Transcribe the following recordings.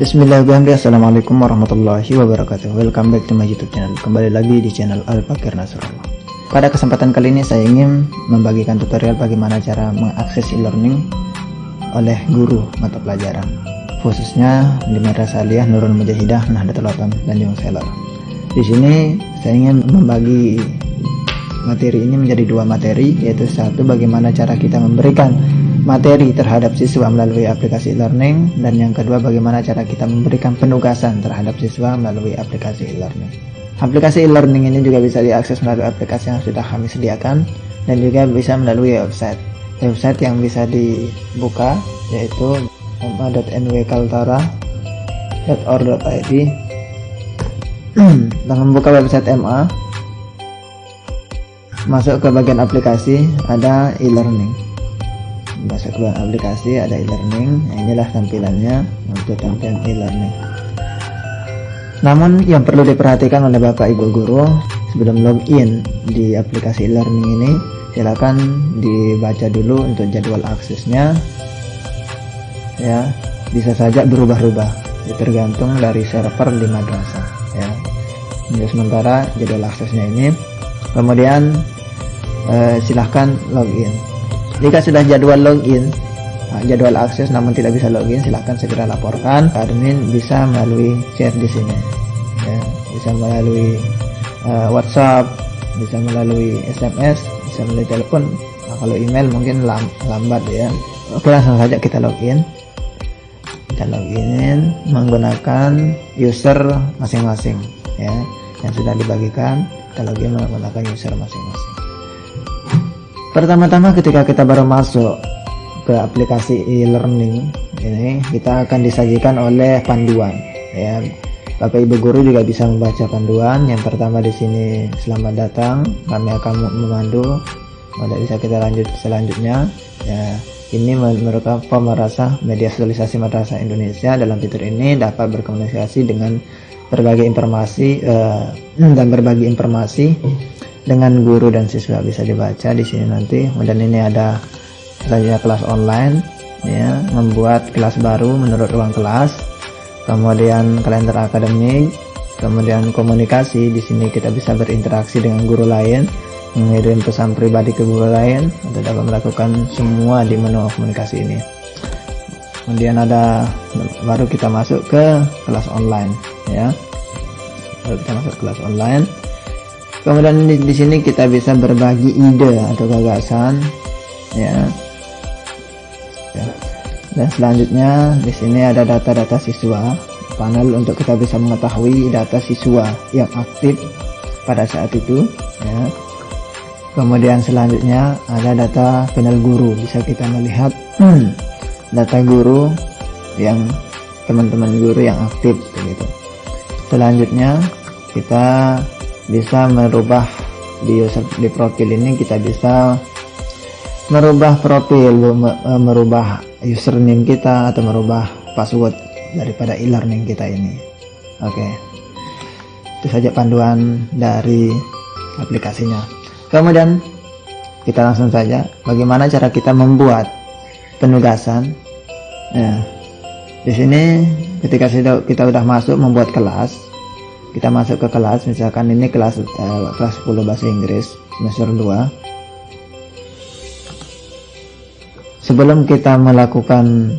Bismillahirrahmanirrahim. Assalamualaikum warahmatullahi wabarakatuh. Welcome back to my YouTube channel. Kembali lagi di channel Al-Fakir Nasrullah. Pada kesempatan kali ini saya ingin membagikan tutorial bagaimana cara mengakses e-learning oleh guru mata pelajaran, khususnya di Madrasah Aliyah Nurul Mujahidah Nahdlatul Ulama Tanjung Selar. Di sini saya ingin membagi materi ini menjadi dua materi, yaitu satu bagaimana cara kita memberikan materi terhadap siswa melalui aplikasi e-learning, dan yang kedua bagaimana cara kita memberikan penugasan terhadap siswa melalui aplikasi e-learning. Aplikasi e-learning ini juga bisa diakses melalui aplikasi yang sudah kami sediakan dan juga bisa melalui website yang bisa dibuka, yaitu ma.nwkaltara.or.id. Dengan membuka website MA, masuk ke bagian aplikasi, ada e-learning. Masuk ke aplikasi, ada e-learning. Nah, inilah tampilannya untuk tampilan e-learning. Namun yang perlu diperhatikan oleh Bapak Ibu guru sebelum login di aplikasi e-learning ini, silakan dibaca dulu untuk jadwal aksesnya. Ya, bisa saja berubah-ubah, tergantung dari server di madrasah. Ya, untuk sementara jadwal aksesnya ini. Kemudian silahkan login. Jika sudah jadwal login, jadwal akses namun tidak bisa login, silahkan segera laporkan ke admin. Bisa melalui chat di sini, ya, bisa melalui WhatsApp, bisa melalui SMS, bisa melalui telepon. Nah, kalau email mungkin lambat ya. Oke, langsung saja kita login. Kita login menggunakan user masing-masing, ya, yang sudah dibagikan. Kita login menggunakan user masing-masing. Pertama-tama ketika kita baru masuk ke aplikasi e-learning ini, kita akan disajikan oleh panduan, ya. Bapak Ibu guru juga bisa membaca panduan. Yang pertama di sini, selamat datang, kami akan memandu. Kemudian bisa kita lanjut selanjutnya, ya. Ini merupakan pemerasa media sosialisasi Madrasah Indonesia. Dalam fitur ini dapat berkomunikasi dengan berbagai informasi dan berbagi informasi dengan guru dan siswa. Bisa dibaca di sini nanti. Kemudian ini ada saja kelas online, ya, membuat kelas baru menurut ruang kelas. Kemudian kalender akademik, kemudian komunikasi. Di sini kita bisa berinteraksi dengan guru lain, mengirim pesan pribadi ke guru lain, atau dapat melakukan semua di menu komunikasi ini. Kemudian ada baru kita masuk ke kelas online, ya. Baru kita masuk kelas online. Kemudian di sini kita bisa berbagi ide atau gagasan, ya. Dan selanjutnya di sini ada data-data siswa, panel untuk kita bisa mengetahui data siswa yang aktif pada saat itu, ya. Kemudian selanjutnya ada data panel guru, bisa kita melihat data guru yang teman-teman guru yang aktif, begitu. Selanjutnya kita bisa merubah di profil ini, kita bisa merubah profil, merubah username kita, atau merubah password daripada e-learning kita ini. Oke, itu saja panduan dari aplikasinya. Kemudian kita langsung saja bagaimana cara kita membuat penugasan. Nah, di sini ketika kita sudah masuk membuat kelas, kita masuk ke kelas, misalkan ini kelas 10 bahasa Inggris semester 2. Sebelum kita melakukan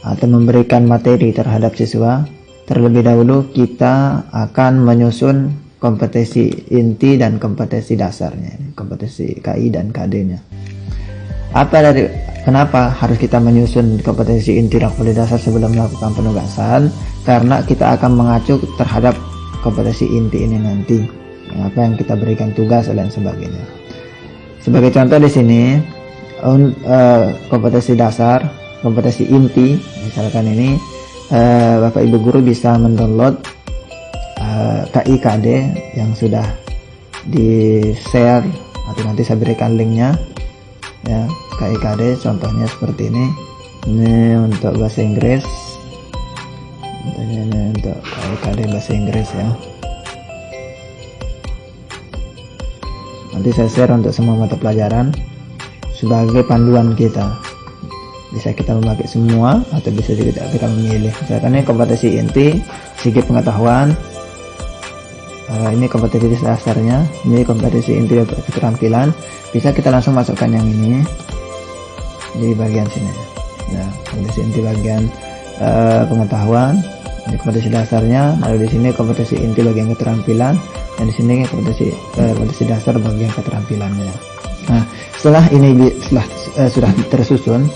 atau memberikan materi terhadap siswa, terlebih dahulu kita akan menyusun kompetensi inti dan kompetensi dasarnya, kompetensi KI dan KD-nya. Kenapa harus kita menyusun kompetensi inti dan kompetensi dasar sebelum melakukan penugasan? Karena kita akan mengacu terhadap kompetensi inti ini nanti, apa yang kita berikan tugas dan sebagainya. Sebagai contoh di sini, kompetensi dasar, kompetensi inti, misalkan ini Bapak Ibu guru bisa mendownload KIKD yang sudah di share, atau nanti saya berikan linknya, ya. KIKD contohnya seperti ini. Ini untuk bahasa Inggris, ini untuk KIKD bahasa Inggris, ya. Nanti saya share untuk semua mata pelajaran sebagai panduan kita. bisa kita memakai semua atau bisa juga kita memilih. Misalkan ini kompetensi inti segi pengetahuan, ini kompetensi dasarnya, ini kompetensi inti keterampilan, bisa kita langsung masukkan yang ini di bagian sini. Nah, kompetensi inti bagian pengetahuan, ini kompetensi dasarnya, lalu di sini kompetensi inti bagian keterampilan, dan di sini kompetensi dasar bagian keterampilannya. Nah, setelah ini sudah tersusun,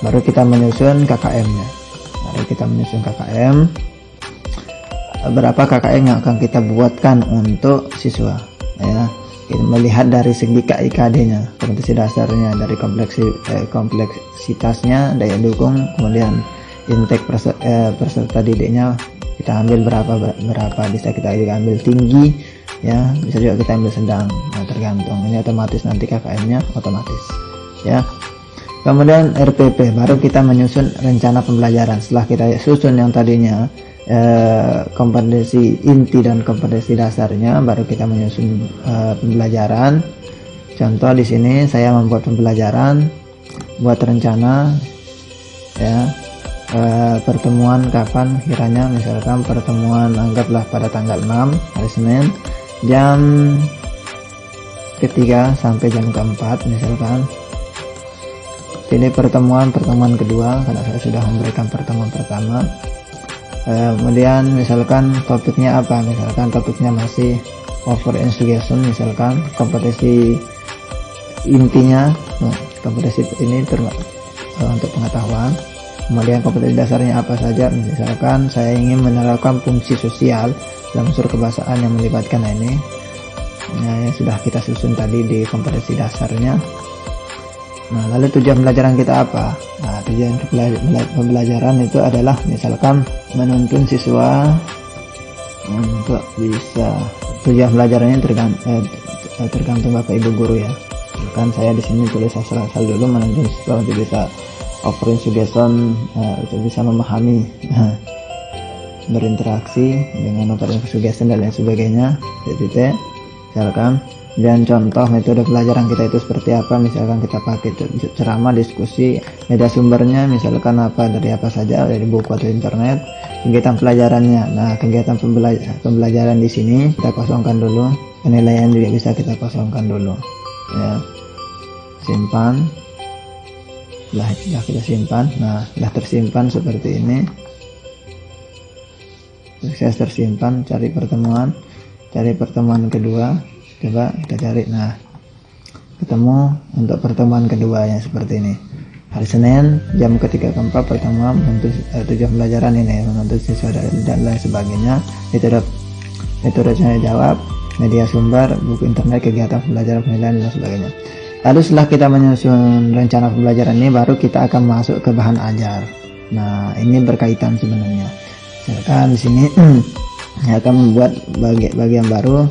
baru kita menyusun KKM-nya. Baru kita menyusun KKM. Berapa KKM yang akan kita buatkan untuk siswa? Ya, kita melihat dari segi KIKD-nya, kompetensi dasarnya, dari kompleksitasnya, daya dukung, kemudian intake peserta didiknya kita ambil berapa, bisa kita juga ambil tinggi, ya, bisa juga kita ambil sedang. Nah, tergantung. Ini otomatis nanti KKM-nya otomatis, ya. Kemudian RPP, baru kita menyusun rencana pembelajaran. Setelah kita susun yang tadinya kompetensi inti dan kompetensi dasarnya, baru kita menyusun pembelajaran. Contoh di sini saya membuat pembelajaran, buat rencana, ya, pertemuan kapan kiranya, misalkan pertemuan anggaplah pada tanggal 6 hari Senin jam ketiga sampai jam keempat misalkan. Ini pertemuan kedua karena saya sudah memberikan pertemuan pertama. Kemudian misalkan topiknya apa, misalkan topiknya masih over investigation, misalkan kompetensi intinya, kompetensi ini untuk pengetahuan. Kemudian kompetensi dasarnya apa saja, misalkan saya ingin menerapkan fungsi sosial dalam unsur kebahasaan yang melibatkan ini. Nah, sudah kita susun tadi di kompetensi dasarnya. Nah, lalu tujuan pembelajaran kita apa? Nah, tujuan pembelajaran itu adalah misalkan menuntun siswa untuk bisa, tujuan pembelajarannya tergantung Bapak Ibu guru ya. Misalkan saya di sini tulis asal dulu, menuntun siswa untuk bisa offering suggestion, untuk bisa memahami, berinteraksi dengan offering suggestion dan lain sebagainya. Misalkan, dan contoh metode pelajaran kita itu seperti apa, misalkan kita pakai ceramah, diskusi, media sumbernya misalkan apa, dari apa saja, dari buku atau internet. Kegiatan pelajarannya, nah kegiatan pembelajaran di sini kita kosongkan dulu, penilaian juga bisa kita kosongkan dulu, ya. Simpan, sudah kita simpan. Nah, sudah tersimpan seperti ini, sukses tersimpan. Cari pertemuan kedua, coba kita cari. Nah, ketemu untuk pertemuan keduanya seperti ini, hari Senin jam ketiga keempat, pertemuan untuk tujuan pembelajaran ini, menuntut siswa dan lain sebagainya. Metode tanya jawab, media sumber, buku internet, kegiatan pembelajaran, penilaian dan sebagainya. Lalu setelah kita menyusun rencana pembelajaran ini, baru kita akan masuk ke bahan ajar. Nah, ini berkaitan sebenarnya. Misalkan di sini akan membuat bagian baru,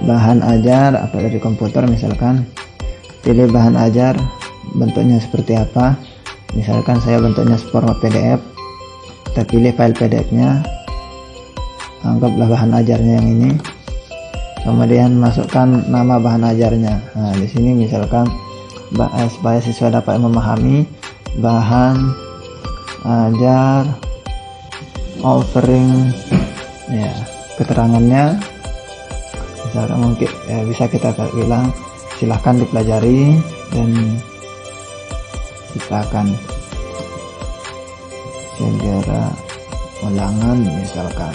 bahan ajar apa dari komputer. Misalkan pilih bahan ajar, bentuknya seperti apa, misalkan saya bentuknya format PDF, kita pilih file PDF-nya, anggaplah bahan ajarnya yang ini, kemudian masukkan nama bahan ajarnya. Nah, di sini misalkan supaya siswa dapat memahami, bahan ajar offering, ya, keterangannya misalkan mungkin bisa kita bilang silahkan dipelajari dan kita akan segera ulangan, misalkan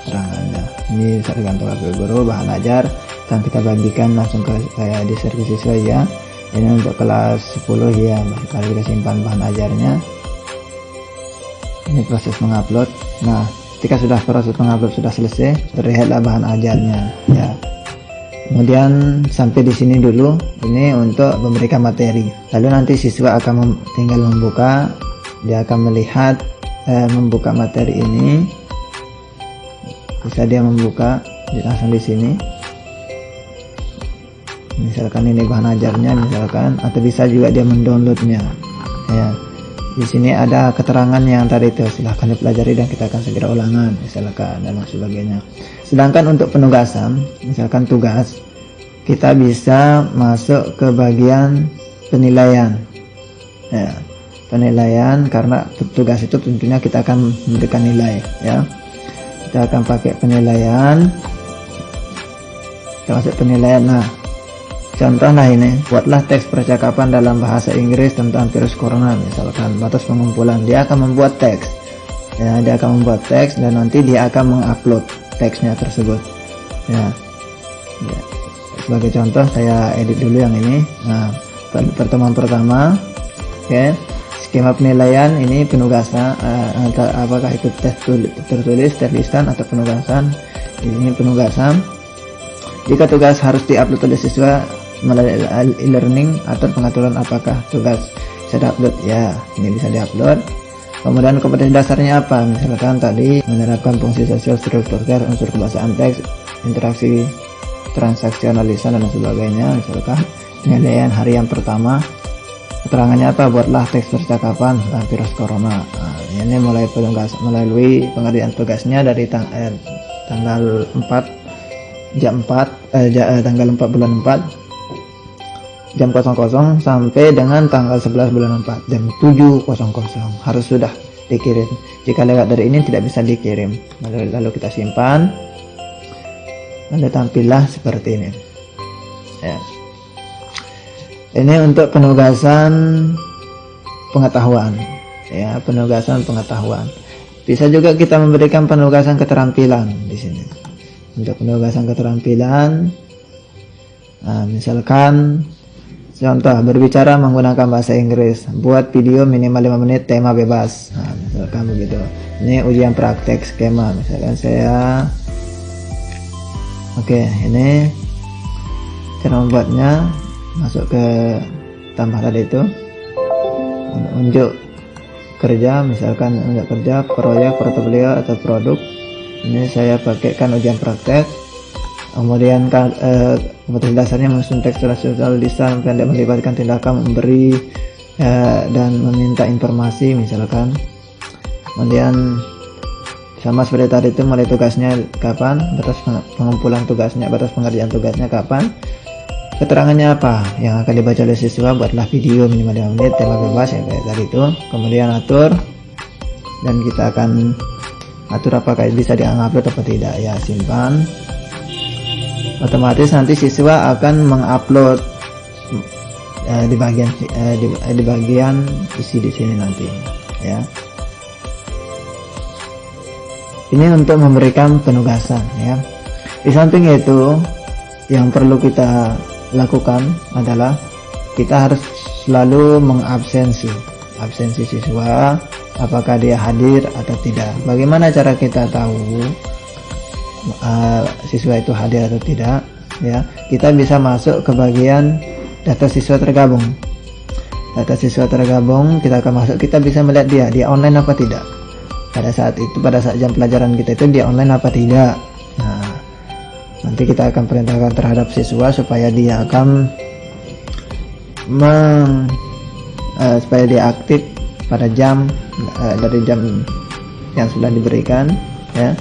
keterangannya. Ini tergantung Bapak Guru. Bahan ajar dan kita bagikan langsung ke saya di servis siswa ya. Ini untuk kelas 10 ya. Mari kita simpan bahan ajarnya. Ini proses mengupload. Nah, ketika sudah proses mengupload sudah selesai, terlihatlah bahan ajarnya ya. Kemudian sampai di sini dulu, ini untuk memberikan materi. Lalu nanti siswa akan tinggal membuka, dia akan melihat membuka materi ini. Bisa dia membuka langsung di sini. Misalkan ini bahan ajarnya, misalkan, atau bisa juga dia mendownloadnya. Ya, di sini ada keterangan yang tadi itu, silahkan dipelajari dan kita akan segera ulangan, misalkan, dan lain sebagainya. Sedangkan untuk penugasan, misalkan tugas, kita bisa masuk ke bagian penilaian. Ya, penilaian, karena tugas itu tentunya kita akan memberikan nilai ya. Kita akan pakai penilaian, kita masuk penilaian. Nah, contohnya ini, buatlah teks percakapan dalam bahasa Inggris tentang virus corona, misalkan batas pengumpulan. Dia akan membuat teks ya, dia akan membuat teks dan nanti dia akan mengupload teksnya tersebut ya. Sebagai contoh saya edit dulu yang ini. Nah, pertemuan pertama, oke. Skema penilaian ini penugasan, apakah itu tertulis, terlistan atau penugasan. Ini penugasan. Jika tugas harus diupload oleh siswa melalui e-learning, atur pengaturan apakah tugas bisa diupload ya, ini bisa diupload. Kemudian kompetensi dasarnya apa, misalkan tadi menerapkan fungsi sosial struktur, unsur kebahasaan teks, interaksi transaksional lisan dan sebagainya. Misalkan penilaian hari yang pertama, keterangannya apa, buatlah teks percakapan tentang virus corona. Nah, ini melalui pengerjaan tugasnya dari tanggal 4 jam 4 tanggal 4 bulan 4 jam 00 sampai dengan tanggal 11 bulan 4 jam 7.00 harus sudah dikirim. Jika lewat dari ini tidak bisa dikirim. Lalu kita simpan, lalu tampillah seperti ini ya. Ini untuk penugasan pengetahuan ya, penugasan pengetahuan. Bisa juga kita memberikan penugasan keterampilan di sini. Untuk penugasan keterampilan, nah, misalkan contoh berbicara menggunakan bahasa Inggris, buat video minimal 5 menit, tema bebas. Nah, misalkan begitu. Ini ujian praktek skema. Misalkan saya, oke, ini cara membuatnya. Masuk ke tambah tadi itu, unjuk kerja, misalkan unjuk kerja, proyek, portofolio atau produk. Ini saya pakaikan ujian praktek. Kemudian kompetensi dasarnya menyusun teks sosial lisan pendek melibatkan tindakan memberi dan meminta informasi, misalkan. Kemudian sama seperti tadi itu, mulai tugasnya kapan, batas pengumpulan tugasnya, batas pengerjaan tugasnya kapan, keterangannya apa yang akan dibaca oleh siswa, buatlah video minimal 5 menit, tema bebas ya kayak tadi itu. Kemudian atur, dan kita akan atur apakah bisa diupload atau tidak ya, simpan. Otomatis nanti siswa akan mengupload di bagian isi di sini nanti ya. Ini untuk memberikan penugasan ya. Di samping itu, yang perlu kita lakukan adalah kita harus selalu mengabsensi siswa, apakah dia hadir atau tidak. Bagaimana cara kita tahu siswa itu hadir atau tidak ya? Kita bisa masuk ke bagian data siswa tergabung. Data siswa tergabung kita akan masuk, kita bisa melihat dia online apa tidak. Pada saat jam pelajaran kita itu dia online apa tidak. Nah, nanti kita akan perintahkan terhadap siswa supaya dia akan supaya dia aktif pada jam dari jam yang sudah diberikan ya,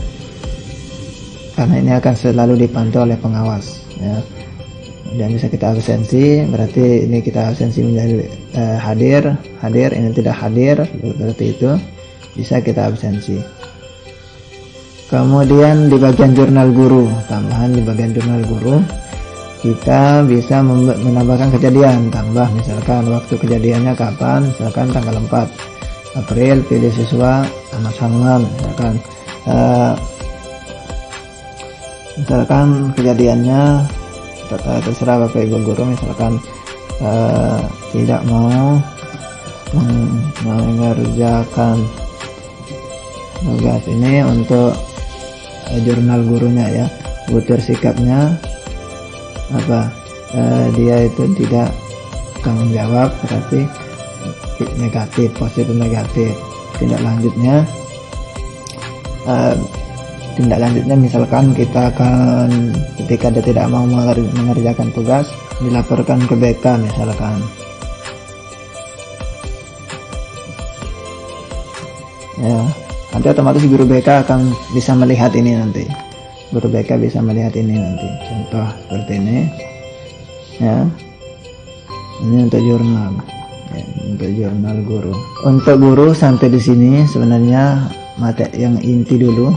karena ini akan selalu dipantau oleh pengawas ya. Dan bisa kita absensi, berarti ini kita absensi menjadi hadir, ini tidak hadir, berarti itu bisa kita absensi. Kemudian di bagian jurnal guru, tambahan di bagian jurnal guru, kita bisa menambahkan kejadian, tambah misalkan waktu kejadiannya kapan, misalkan tanggal 4 April, pilih siswa Ahmad Salman, misalkan kejadiannya terserah Bapak Ibu guru, misalkan tidak mau mengerjakan tugas ini untuk jurnal gurunya ya, butir sikapnya apa, dia itu tidak tanggung jawab, berarti negatif, positif negatif. Tindak lanjutnya misalkan kita akan, ketika dia tidak mau mengerjakan tugas, dilaporkan ke BK misalkan ya. Nanti otomatis guru BK akan bisa melihat ini nanti. Guru BK bisa melihat ini nanti. Contoh seperti ini. Ya. Ini untuk jurnal. untuk jurnal guru. Untuk guru sampai di sini sebenarnya materi yang inti dulu.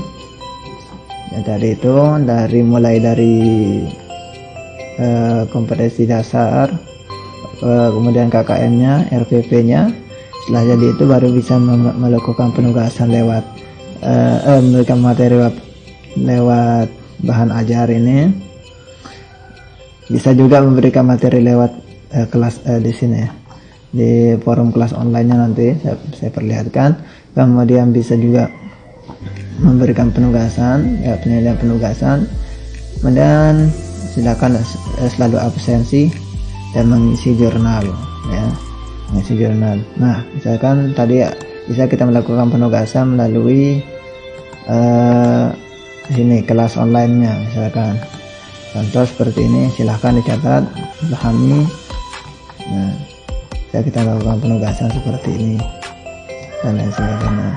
Ya, tadi itu mulai dari kompetensi dasar, kemudian KKM-nya, RPP-nya. Setelah jadi itu baru bisa melakukan penugasan lewat memberikan materi lewat bahan ajar ini. Bisa juga memberikan materi lewat kelas di sini ya, di forum kelas online-nya nanti saya perlihatkan. Kemudian bisa juga memberikan penugasan, ya, penilaian penugasan. Kemudian silakan selalu absensi dan mengisi jurnal, ya, mengisi jurnal. Nah, misalkan tadi ya, bisa kita melakukan penugasan melalui sini kelas online-nya, misalkan contoh seperti ini, silahkan dicatat, pahami. Nah, bisa kita lakukan penugasan seperti ini dan lain sebagainya.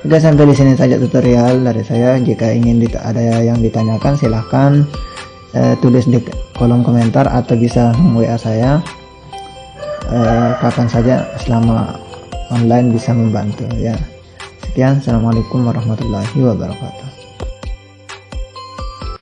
Oke, sampai di sini saja tutorial dari saya. Jika ingin ada yang ditanyakan, silahkan tulis di kolom komentar atau bisa WA saya kapan saja selama online bisa membantu ya. Sekian, assalamualaikum warahmatullahi wabarakatuh.